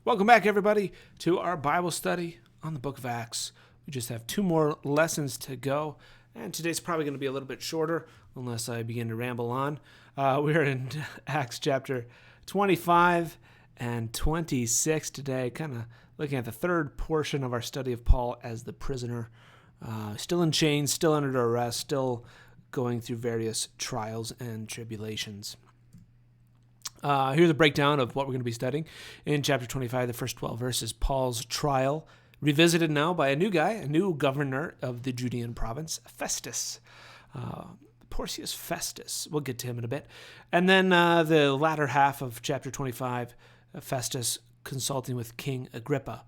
Welcome back, everybody, to our Bible study on the book of Acts. We just have 2 more lessons to go, and today's probably going to be a little bit shorter unless I begin to ramble on. We're in Acts chapter 25 and 26 today, kind of looking at the third portion of our study of Paul as the prisoner, still in chains, still under arrest, still going through various trials and tribulations. Here's a breakdown of what we're going to be studying. In chapter 25, the first 12 verses, Paul's trial, revisited now by a new guy, a new governor of the Judean province, Festus. Porcius Festus. We'll get to him in a bit. And then the latter half of chapter 25, Festus consulting with King Agrippa.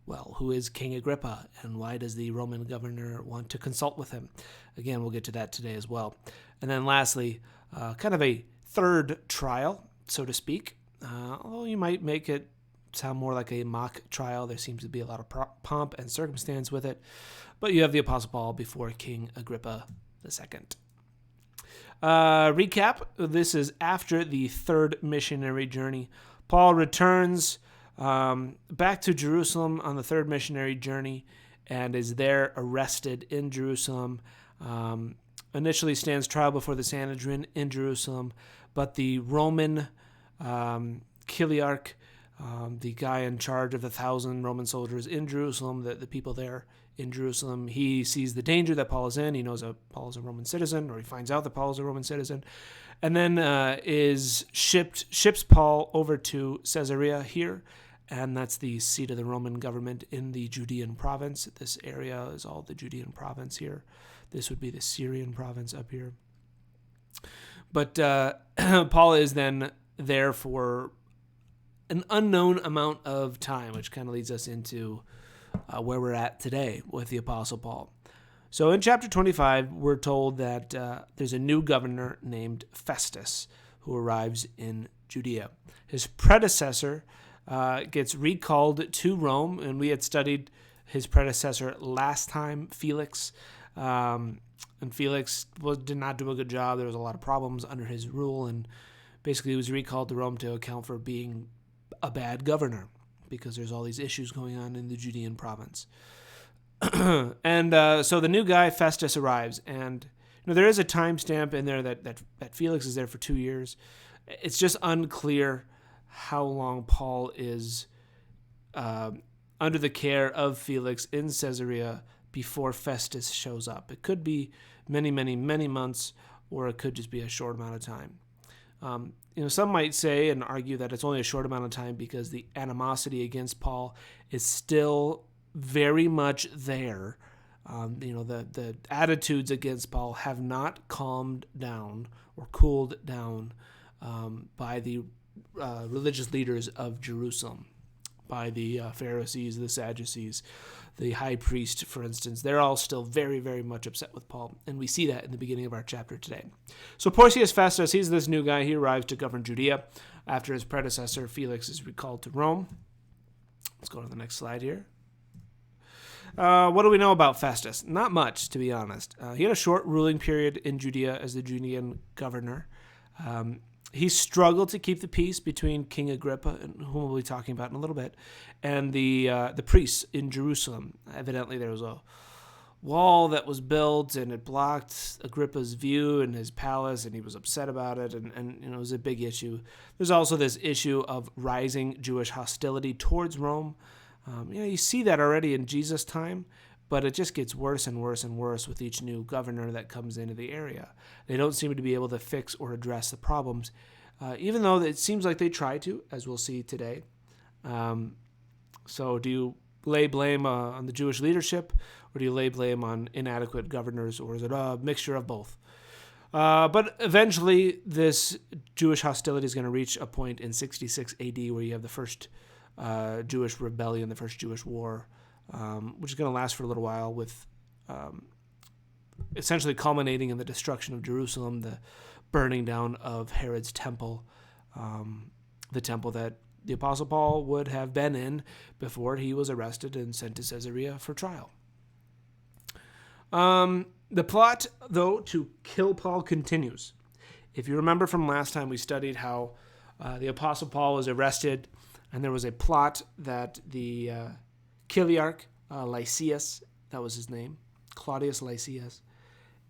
Well, who is King Agrippa, and why does the Roman governor want to consult with him? Again, we'll get to that today as well. And then lastly, kind of a third trial, so to speak, although you might make it sound more like a mock trial. There seems to be a lot of pomp and circumstance with it, but you have the Apostle Paul before King Agrippa II. Recap, this is after the third missionary journey. Paul returns back to Jerusalem on the third missionary journey and is there arrested in Jerusalem. Initially stands trial before the Sanhedrin in Jerusalem, but the Roman Chiliarch, the guy in charge of the 1,000 Roman soldiers in Jerusalem, the people there in Jerusalem, he sees the danger that Paul is in. He knows that Paul is a Roman citizen, or he finds out that Paul is a Roman citizen, and then ships Paul over to Caesarea here, and that's the seat of the Roman government in the Judean province. This area is all the Judean province here. This would be the Syrian province up here. But Paul is then there for an unknown amount of time, which kind of leads us into where we're at today with the Apostle Paul. So in chapter 25, we're told that there's a new governor named Festus who arrives in Judea. His predecessor gets recalled to Rome, and we had studied his predecessor last time, Felix. And Felix did not do a good job. There was a lot of problems under his rule, and basically he was recalled to Rome to account for being a bad governor because there's all these issues going on in the Judean province. And so the new guy, Festus, arrives, and there is a timestamp in there that Felix is there for 2 years. It's just unclear how long Paul is under the care of Felix in Caesarea before Festus shows up. It could be many, many, many months, or it could just be a short amount of time. Some might say and argue that it's only a short amount of time because the animosity against Paul is still very much there. The attitudes against Paul have not calmed down or cooled down by the religious leaders of Jerusalem, by the Pharisees, the Sadducees, the high priest, for instance. They're all still very, very much upset with Paul, and we see that in the beginning of our chapter today. So Porcius Festus, he's this new guy. He arrives to govern Judea after his predecessor, Felix, is recalled to Rome. Let's go to the next slide here. What do we know about Festus? Not much, to be honest. He had a short ruling period in Judea as the Judean governor. He struggled to keep the peace between King Agrippa, whom we'll be talking about in a little bit, and the priests in Jerusalem. Evidently, there was a wall that was built, and it blocked Agrippa's view in his palace, and he was upset about it, and it was a big issue. There's also this issue of rising Jewish hostility towards Rome. You see that already in Jesus' time, but it just gets worse and worse and worse with each new governor that comes into the area. They don't seem to be able to fix or address the problems, even though it seems like they try to, as we'll see today. So do you lay blame on the Jewish leadership, or do you lay blame on inadequate governors, or is it a mixture of both? But eventually, this Jewish hostility is going to reach a point in 66 AD where you have the first Jewish rebellion, the first Jewish war, which is going to last for a little while, with essentially culminating in the destruction of Jerusalem, the burning down of Herod's temple, the temple that the Apostle Paul would have been in before he was arrested and sent to Caesarea for trial. The plot, though, to kill Paul continues. If you remember from last time, we studied how the Apostle Paul was arrested And there was a plot that the Chiliarch, Lysias, that was his name, Claudius Lysias,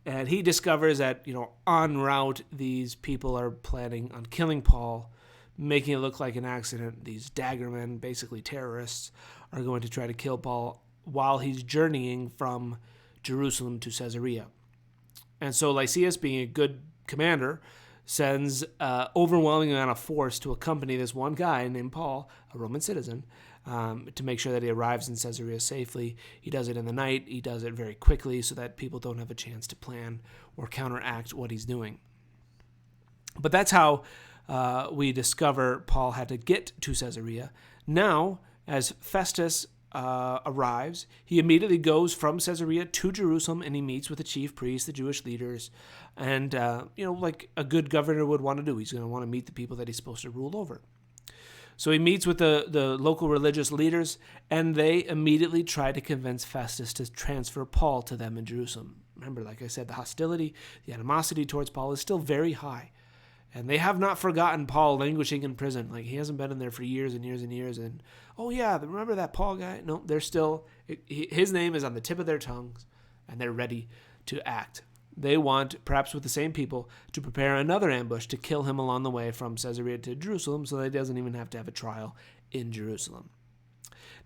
and he discovers that, en route, these people are planning on killing Paul, making it look like an accident. These daggermen, basically terrorists, are going to try to kill Paul while he's journeying from Jerusalem to Caesarea. And so Lysias, being a good commander, sends overwhelming amount of force to accompany this one guy named Paul, a Roman citizen, to make sure that he arrives in Caesarea safely. He does it in the night. He does it very quickly so that people don't have a chance to plan or counteract what he's doing. But that's how we discover Paul had to get to Caesarea. Now, as Festus arrives, he immediately goes from Caesarea to Jerusalem, and he meets with the chief priests, the Jewish leaders, and, like a good governor would want to do. He's going to want to meet the people that he's supposed to rule over. So he meets with the local religious leaders, and they immediately try to convince Festus to transfer Paul to them in Jerusalem. Remember, like I said, the hostility, the animosity towards Paul is still very high. And they have not forgotten Paul languishing in prison. Like, he hasn't been in there for years and years and years. And, oh, yeah, remember that Paul guy? No, they're still, his name is on the tip of their tongues, and they're ready to act. They want, perhaps with the same people, to prepare another ambush to kill him along the way from Caesarea to Jerusalem so that he doesn't even have to have a trial in Jerusalem.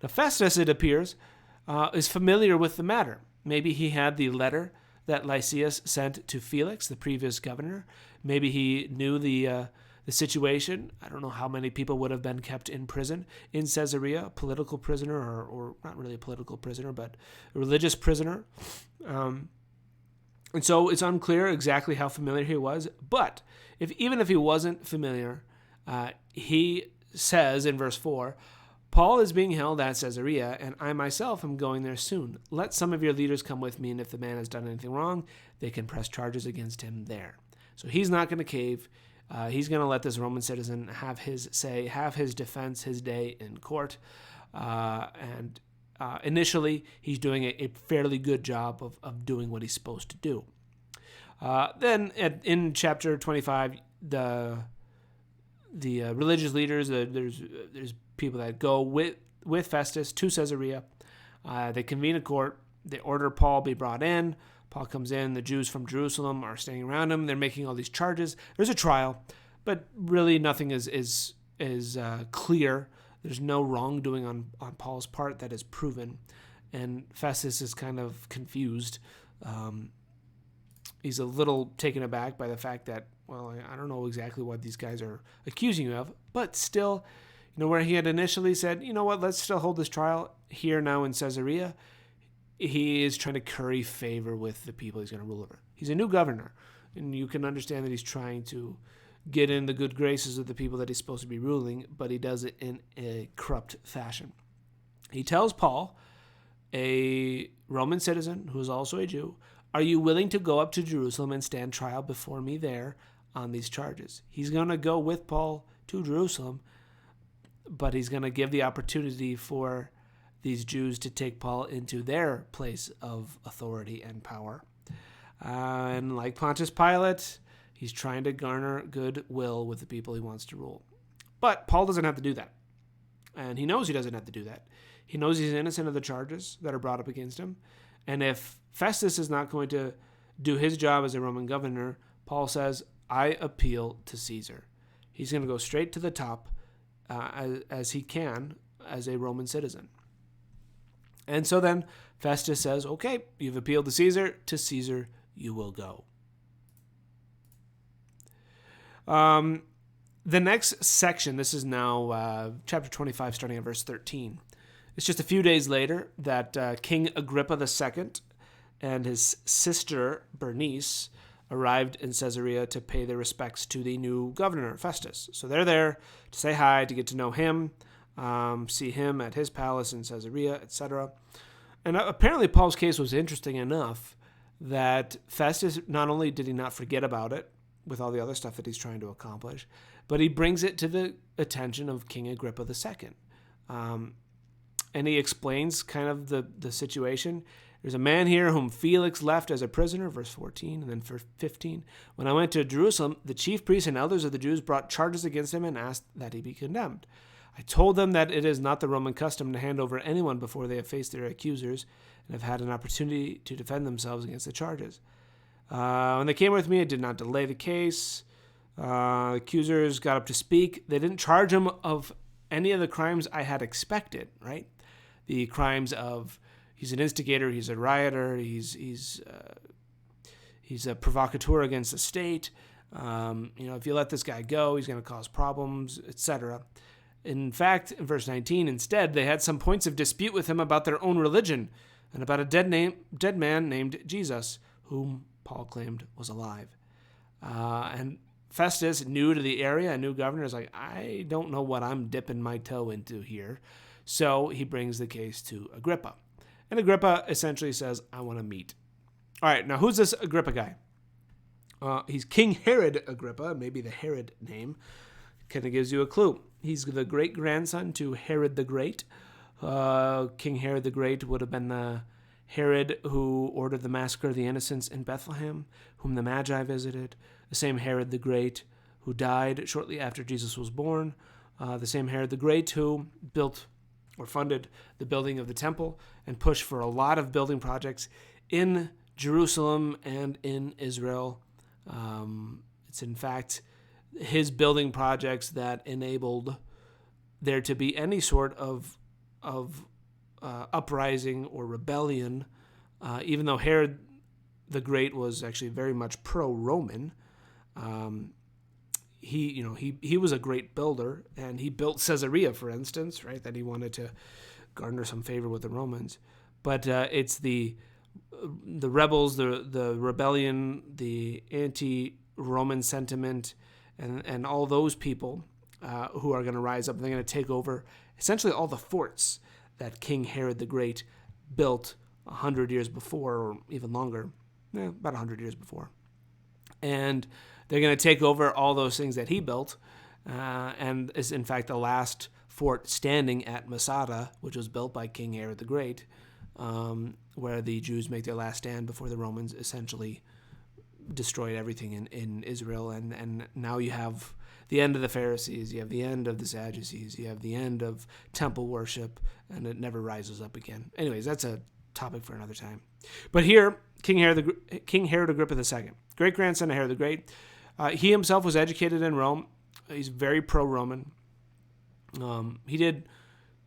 Now, Festus, it appears, is familiar with the matter. Maybe he had the letter that Lysias sent to Felix, the previous governor. Maybe he knew the situation. I don't know how many people would have been kept in prison in Caesarea, a political prisoner, or not really a political prisoner, but a religious prisoner. And so it's unclear exactly how familiar he was. But even if he wasn't familiar, he says in verse 4, Paul is being held at Caesarea, and I myself am going there soon. Let some of your leaders come with me, and if the man has done anything wrong, they can press charges against him there. So he's not going to cave. He's going to let this Roman citizen have his say, have his defense, his day in court. And initially, he's doing a fairly good job of doing what he's supposed to do. Then in chapter 25, the religious leaders, there's people that go with Festus to Caesarea. They convene a court. They order Paul be brought in. Paul comes in. The Jews from Jerusalem are standing around him. They're making all these charges. There's a trial, but really nothing is clear. There's no wrongdoing on Paul's part that is proven, and Festus is kind of confused. He's a little taken aback by the fact that, well, I don't know exactly what these guys are accusing you of, but still, where he had initially said, let's still hold this trial here now in Caesarea, he is trying to curry favor with the people he's going to rule over. He's a new governor, and you can understand that he's trying to get in the good graces of the people that he's supposed to be ruling, but he does it in a corrupt fashion. He tells Paul, a Roman citizen who is also a Jew, are you willing to go up to Jerusalem and stand trial before me there on these charges? He's going to go with Paul to Jerusalem, but he's going to give the opportunity for these Jews to take Paul into their place of authority and power. And like Pontius Pilate, he's trying to garner goodwill with the people he wants to rule. But Paul doesn't have to do that. And he knows he doesn't have to do that. He knows he's innocent of the charges that are brought up against him. And if Festus is not going to do his job as a Roman governor, Paul says, I appeal to Caesar. He's going to go straight to the top as he can as a Roman citizen. And so then Festus says, okay, you've appealed to Caesar you will go. The next section, this is now chapter 25, starting at verse 13. It's just a few days later that King Agrippa II and his sister Bernice arrived in Caesarea to pay their respects to the new governor, Festus. So they're there to say hi, to get to know him, see him at his palace in Caesarea, etc. And apparently Paul's case was interesting enough that Festus, not only did he not forget about it with all the other stuff that he's trying to accomplish, but he brings it to the attention of King Agrippa II. And he explains kind of the situation. There's a man here whom Felix left as a prisoner, verse 14, and then verse 15. When I went to Jerusalem, the chief priests and elders of the Jews brought charges against him and asked that he be condemned. I told them that it is not the Roman custom to hand over anyone before they have faced their accusers and have had an opportunity to defend themselves against the charges. When they came with me, I did not delay the case. Accusers got up to speak. They didn't charge him of any of the crimes I had expected, right? The crimes of he's an instigator, he's a rioter, he's a provocateur against the state. If you let this guy go, he's going to cause problems, etc. In fact, in verse 19, instead, they had some points of dispute with him about their own religion and about a dead man named Jesus, whom Paul claimed was alive. And Festus, new to the area, a new governor, is like, I don't know what I'm dipping my toe into here. So he brings the case to Agrippa. And Agrippa essentially says, I want to meet. All right, now who's this Agrippa guy? He's King Herod Agrippa, maybe the Herod name. Kind of gives you a clue. He's the great-grandson to Herod the Great. King Herod the Great would have been the Herod who ordered the massacre of the innocents in Bethlehem, whom the Magi visited. The same Herod the Great who died shortly after Jesus was born. The same Herod the Great who built or funded the building of the temple and pushed for a lot of building projects in Jerusalem and in Israel. It's in fact his building projects that enabled there to be any sort of uprising or rebellion, even though Herod the Great was actually very much pro-Roman. He was a great builder, and he built Caesarea, for instance, right? That he wanted to garner some favor with the Romans. But it's the rebels, the rebellion, the anti-Roman sentiment, and all those people who are going to rise up. They're going to take over essentially all the forts that King Herod the Great built 100 years before, or even longer, about 100 years before. And they're going to take over all those things that he built, and is in fact the last fort standing at Masada, which was built by King Herod the Great, where the Jews make their last stand before the Romans essentially destroyed everything in Israel. And now you have the end of the Pharisees, you have the end of the Sadducees, you have the end of temple worship, and it never rises up again. Anyways, that's a topic for another time. But here, King Herod Agrippa II, great-grandson of Herod the Great, he himself was educated in Rome. He's very pro-Roman. He did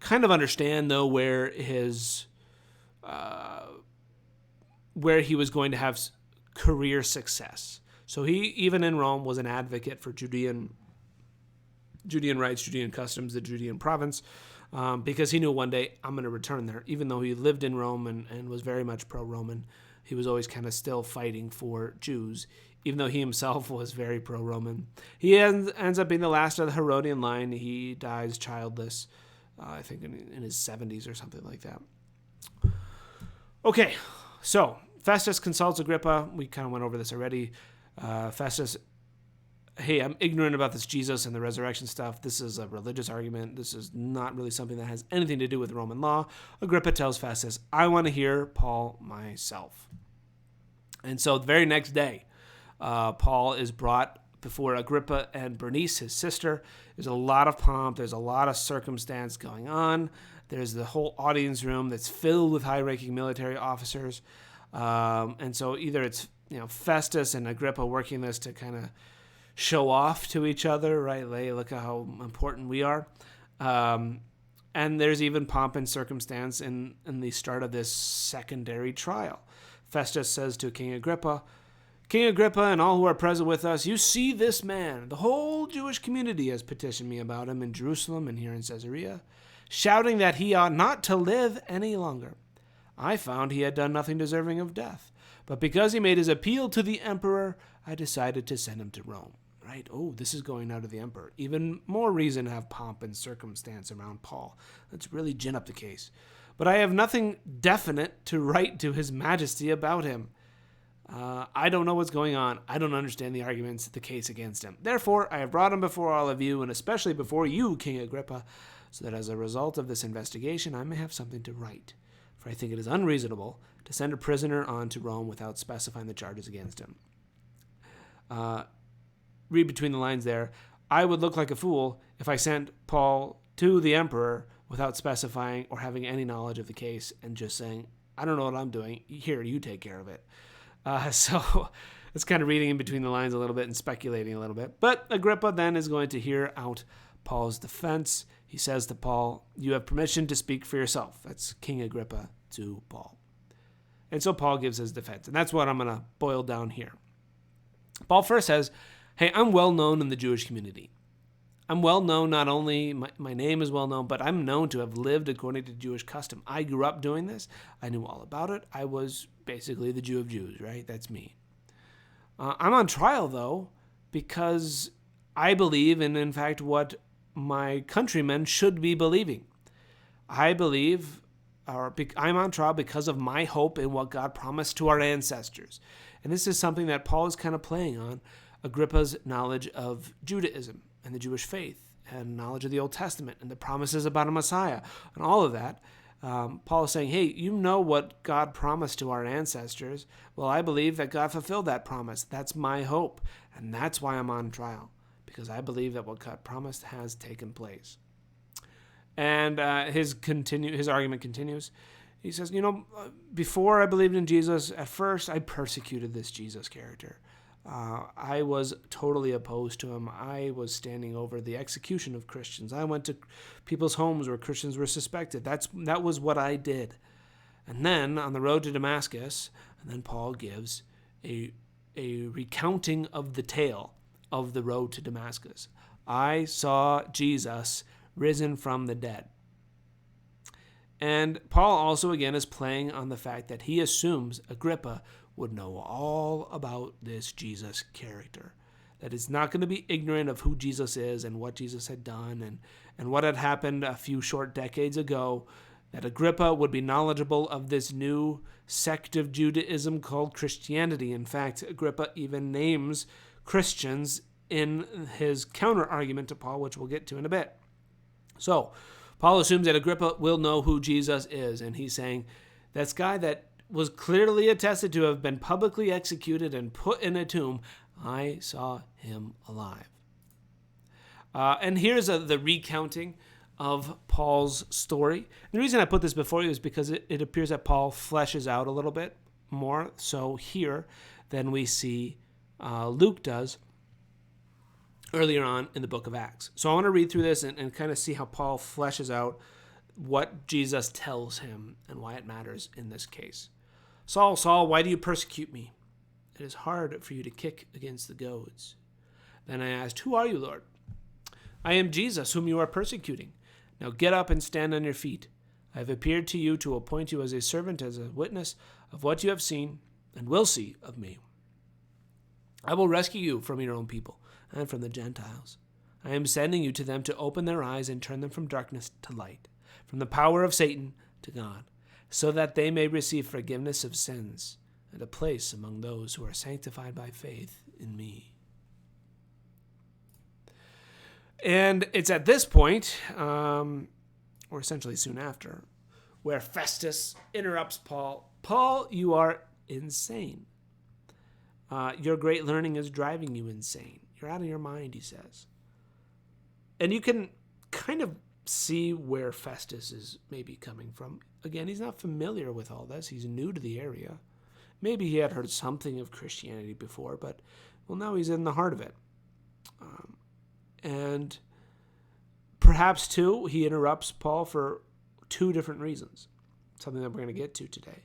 kind of understand, though, where he was going to have career success. So he, even in Rome, was an advocate for Judean rights, Judean customs, the Judean province, because he knew one day, I'm going to return there. Even though he lived in Rome and was very much pro-Roman, he was always kind of still fighting for Jews, even though he himself was very pro-Roman. He ends up being the last of the Herodian line. He dies childless, I think in his 70s or something like that. Okay, so Festus consults Agrippa. We kind of went over this already. Festus, hey, I'm ignorant about this Jesus and the resurrection stuff. This is a religious argument. This is not really something that has anything to do with Roman law. Agrippa tells Festus, I want to hear Paul myself. And so the very next day, Paul is brought before Agrippa and Bernice, his sister. There's a lot of pomp. There's a lot of circumstance going on. There's the whole audience room that's filled with high-ranking military officers. And so either it's Festus and Agrippa working this to kind of show off to each other, right? Hey, look at how important we are. And there's even pomp and circumstance in the start of this secondary trial. Festus says to King Agrippa and all who are present with us, you see this man. The whole Jewish community has petitioned me about him in Jerusalem and here in Caesarea, shouting that he ought not to live any longer. I found he had done nothing deserving of death, but because he made his appeal to the emperor, I decided to send him to Rome. Right? Oh, this is going out of the emperor. Even more reason to have pomp and circumstance around Paul. Let's really gin up the case. But I have nothing definite to write to his majesty about him. I don't know what's going on. I don't understand the arguments, the case against him. Therefore, I have brought him before all of you, and especially before you, King Agrippa, so that as a result of this investigation, I may have something to write. For I think it is unreasonable to send a prisoner on to Rome without specifying the charges against him. Read between the lines there. I would look like a fool if I sent Paul to the emperor without specifying or having any knowledge of the case and just saying, I don't know what I'm doing. Here, you take care of it. So it's kind of reading in between the lines a little bit and speculating a little bit. But Agrippa then is going to hear out Paul's defense. He says to Paul, you have permission to speak for yourself. That's King Agrippa to Paul. And so Paul gives his defense. And that's what I'm going to boil down here. Paul first says, hey, I'm well known in the Jewish community. I'm well known, not only my name is well known, but I'm known to have lived according to Jewish custom. I grew up doing this. I knew all about it. I was basically the Jew of Jews, right? That's me. I'm on trial, though, because I believe in fact, what my countrymen should be believing. I believe, I'm on trial because of my hope in what God promised to our ancestors. And this is something that Paul is kind of playing on, Agrippa's knowledge of Judaism and the Jewish faith and knowledge of the Old Testament and the promises about a Messiah and all of that. Paul is saying, hey, you know what God promised to our ancestors. Well, I believe that God fulfilled that promise. That's my hope. And that's why I'm on trial, because I believe that what God promised has taken place. And his argument continues. He says, before I believed in Jesus, at first I persecuted this Jesus character. I was totally opposed to him. I was standing over the execution of Christians. I went to people's homes where Christians were suspected. That was what I did. And then on the road to Damascus, and then Paul gives a recounting of the tale of the road to Damascus. I saw Jesus risen from the dead. And Paul also again is playing on the fact that he assumes Agrippa would know all about this Jesus character, that is not going to be ignorant of who Jesus is and what Jesus had done and what had happened a few short decades ago, that Agrippa would be knowledgeable of this new sect of Judaism called Christianity. In fact, Agrippa even names Christians in his counter-argument to Paul, which we'll get to in a bit. So, Paul assumes that Agrippa will know who Jesus is, and he's saying, this guy that was clearly attested to have been publicly executed and put in a tomb, I saw him alive. And here's the recounting of Paul's story. The reason I put this before you is because it appears that Paul fleshes out a little bit more so here than we see Luke does earlier on in the book of Acts. So I want to read through this and kind of see how Paul fleshes out what Jesus tells him and why it matters in this case. Saul, Saul, why do you persecute me? It is hard for you to kick against the goads. Then I asked, who are you, Lord? I am Jesus, whom you are persecuting. Now get up and stand on your feet. I have appeared to you to appoint you as a servant, as a witness of what you have seen and will see of me. I will rescue you from your own people and from the Gentiles. I am sending you to them to open their eyes and turn them from darkness to light, from the power of Satan to God, so that they may receive forgiveness of sins and a place among those who are sanctified by faith in me. And it's at this point, or essentially soon after, where Festus interrupts Paul. Paul, you are insane. Your great learning is driving you insane. You're out of your mind, he says. And you can kind of see where Festus is maybe coming from. Again, he's not familiar with all this. He's new to the area. Maybe he had heard something of Christianity before, but, well, now he's in the heart of it. And perhaps, too, he interrupts Paul for two different reasons, something that we're going to get to today.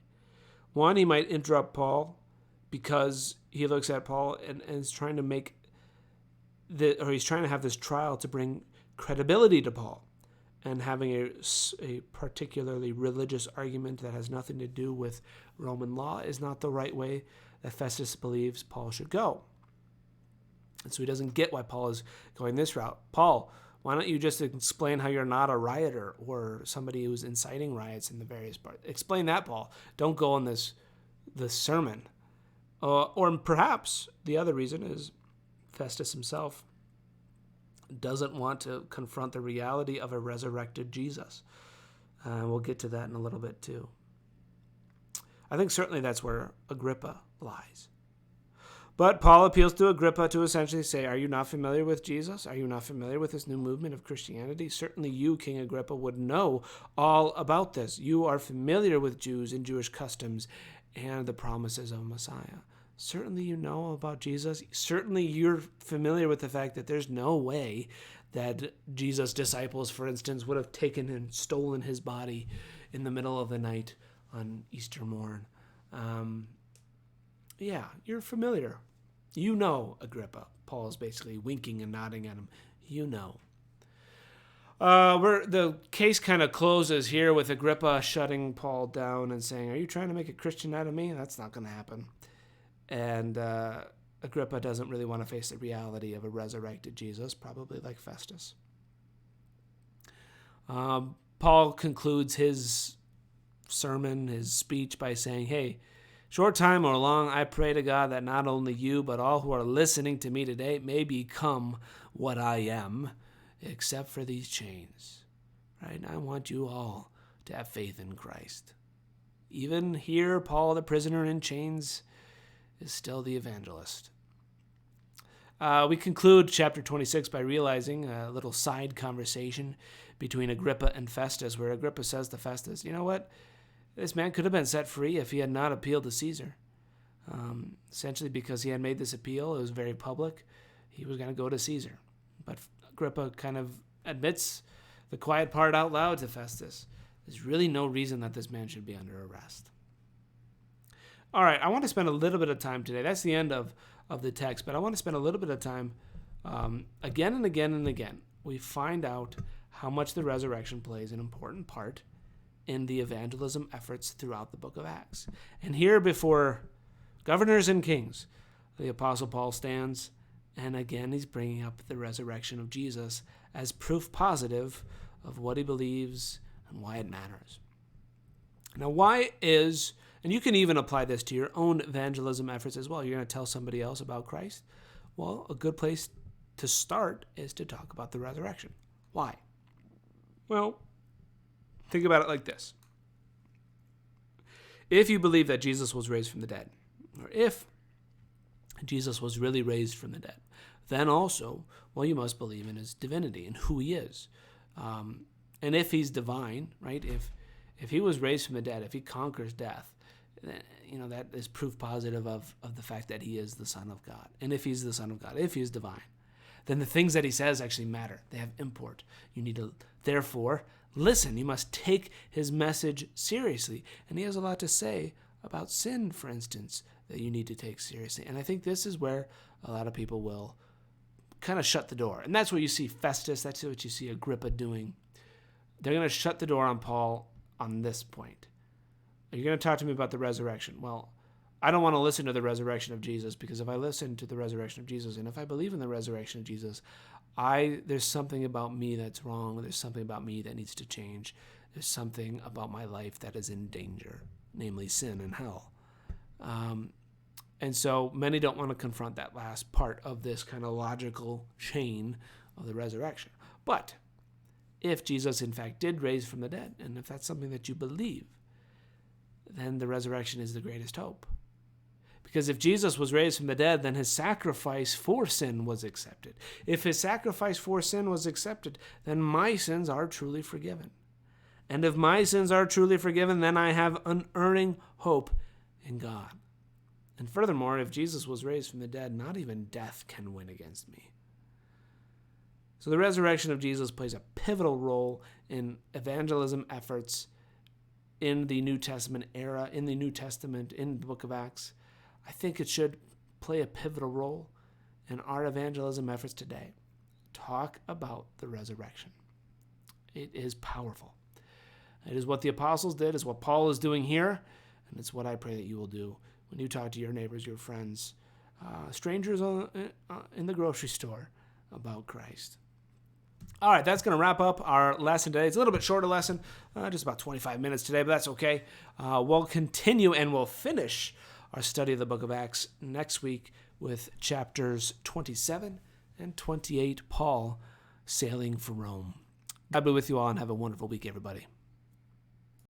One, he might interrupt Paul because he looks at Paul and is trying to he's trying to have this trial to bring credibility to Paul. And having a particularly religious argument that has nothing to do with Roman law is not the right way that Festus believes Paul should go. And so he doesn't get why Paul is going this route. Paul, why don't you just explain how you're not a rioter or somebody who's inciting riots in the various parts? Explain that, Paul. Don't go on this sermon. Or perhaps the other reason is Festus himself doesn't want to confront the reality of a resurrected Jesus. We'll get to that in a little bit too. I think certainly that's where Agrippa lies. But Paul appeals to Agrippa to essentially say, are you not familiar with Jesus? Are you not familiar with this new movement of Christianity? Certainly you, King Agrippa, would know all about this. You are familiar with Jews and Jewish customs and the promises of Messiah. Certainly you know about Jesus. Certainly you're familiar with the fact that there's no way that Jesus' disciples, for instance, would have taken and stolen his body in the middle of the night on Easter morn. Yeah, you're familiar. You know, Agrippa. Paul is basically winking and nodding at him. You know. The case kind of closes here with Agrippa shutting Paul down and saying, are you trying to make a Christian out of me? That's not going to happen. And Agrippa doesn't really want to face the reality of a resurrected Jesus, probably like Festus. Paul concludes his sermon, his speech, by saying, hey, short time or long, I pray to God that not only you, but all who are listening to me today may become what I am, except for these chains. Right? I want you all to have faith in Christ. Even here, Paul, the prisoner in chains, is still the evangelist. We conclude chapter 26 by realizing a little side conversation between Agrippa and Festus, where Agrippa says to Festus, you know what? This man could have been set free if he had not appealed to Caesar. Essentially because he had made this appeal, it was very public, he was going to go to Caesar. But Agrippa kind of admits the quiet part out loud to Festus. There's really no reason that this man should be under arrest. All right, I want to spend a little bit of time today. That's the end of the text, but I want to spend a little bit of time again and again and again. We find out how much the resurrection plays an important part in the evangelism efforts throughout the book of Acts. And here before governors and kings, the Apostle Paul stands, and again he's bringing up the resurrection of Jesus as proof positive of what he believes and why it matters. Now, why is, and you can even apply this to your own evangelism efforts as well. You're going to tell somebody else about Christ. Well, a good place to start is to talk about the resurrection. Why? Well, think about it like this. If you believe that Jesus was raised from the dead, or if Jesus was really raised from the dead, then also, well, you must believe in his divinity and who he is. And if he's divine, right, if he was raised from the dead, if he conquers death, that is proof positive of the fact that he is the Son of God. And if he's the Son of God, if he's divine, then the things that he says actually matter. They have import. You need to, therefore, listen. You must take his message seriously. And he has a lot to say about sin, for instance, that you need to take seriously. And I think this is where a lot of people will kind of shut the door. And that's what you see Festus, that's what you see Agrippa doing. They're going to shut the door on Paul on this point. You're going to talk to me about the resurrection. Well, I don't want to listen to the resurrection of Jesus, because if I listen to the resurrection of Jesus and if I believe in the resurrection of Jesus, there's something about me that's wrong. There's something about me that needs to change. There's something about my life that is in danger, namely sin and hell. And so many don't want to confront that last part of this kind of logical chain of the resurrection. But if Jesus, in fact, did raise from the dead, and if that's something that you believe, then the resurrection is the greatest hope. Because if Jesus was raised from the dead, then his sacrifice for sin was accepted. If his sacrifice for sin was accepted, then my sins are truly forgiven. And if my sins are truly forgiven, then I have unerring hope in God. And furthermore, if Jesus was raised from the dead, not even death can win against me. So the resurrection of Jesus plays a pivotal role in evangelism efforts in the New Testament era, in the New Testament, in the book of Acts. I think it should play a pivotal role in our evangelism efforts today. Talk about the resurrection. It is powerful. It is what the apostles did, it's what Paul is doing here, and it's what I pray that you will do when you talk to your neighbors, your friends, strangers in the grocery store about Christ. All right, that's going to wrap up our lesson today. It's a little bit shorter lesson, just about 25 minutes today, but that's okay. We'll continue and we'll finish our study of the book of Acts next week with chapters 27 and 28, Paul sailing for Rome. God be with you all and have a wonderful week, everybody.